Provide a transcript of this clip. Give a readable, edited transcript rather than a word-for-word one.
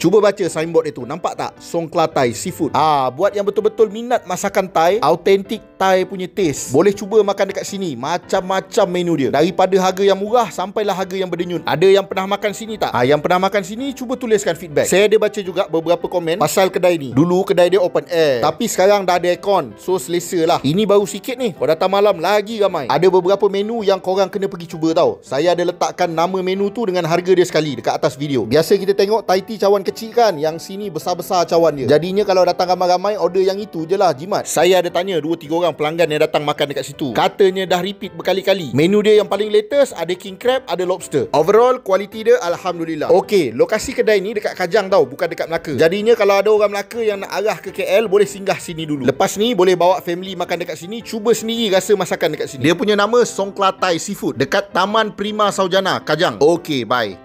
Cuba baca signboard itu, nampak tak? Songkla Thai Seafood. Buat yang betul-betul minat masakan Thai, autentik Thai punya taste, boleh cuba makan dekat sini. Macam-macam menu dia, daripada harga yang murah sampailah harga yang berdenyut. Ada yang pernah makan sini tak? Yang pernah makan sini, cuba tuliskan feedback. Saya ada baca juga beberapa komen pasal kedai ni. Dulu kedai dia open air, tapi sekarang dah ada aircon, so selesa lah. Ini baru sikit ni, kau datang malam lagi ramai. Ada beberapa menu yang korang kena pergi cuba tau. Saya ada letakkan nama menu tu dengan harga dia sekali dekat atas video. Biasa kita tengok Thai tea cawan kecil kan, yang sini besar-besar cawan dia. Jadinya kalau datang ramai-ramai, order yang itu je lah, jimat. Saya ada tanya 2-3 orang pelanggan yang datang makan dekat situ, katanya dah repeat berkali-kali. Menu dia yang paling latest, ada king crab, ada lobster. Overall kualiti dia alhamdulillah. Okey, lokasi kedai ni dekat Kajang tau, bukan dekat Melaka. Jadinya kalau ada orang Melaka yang nak arah ke KL, boleh singgah sini dulu. Lepas ni boleh bawa family makan dekat sini, cuba sendiri rasa masakan dekat sini. Dia punya nama Songkla Thai Seafood, dekat Taman Prima Saujana, Kajang. Okey, bye.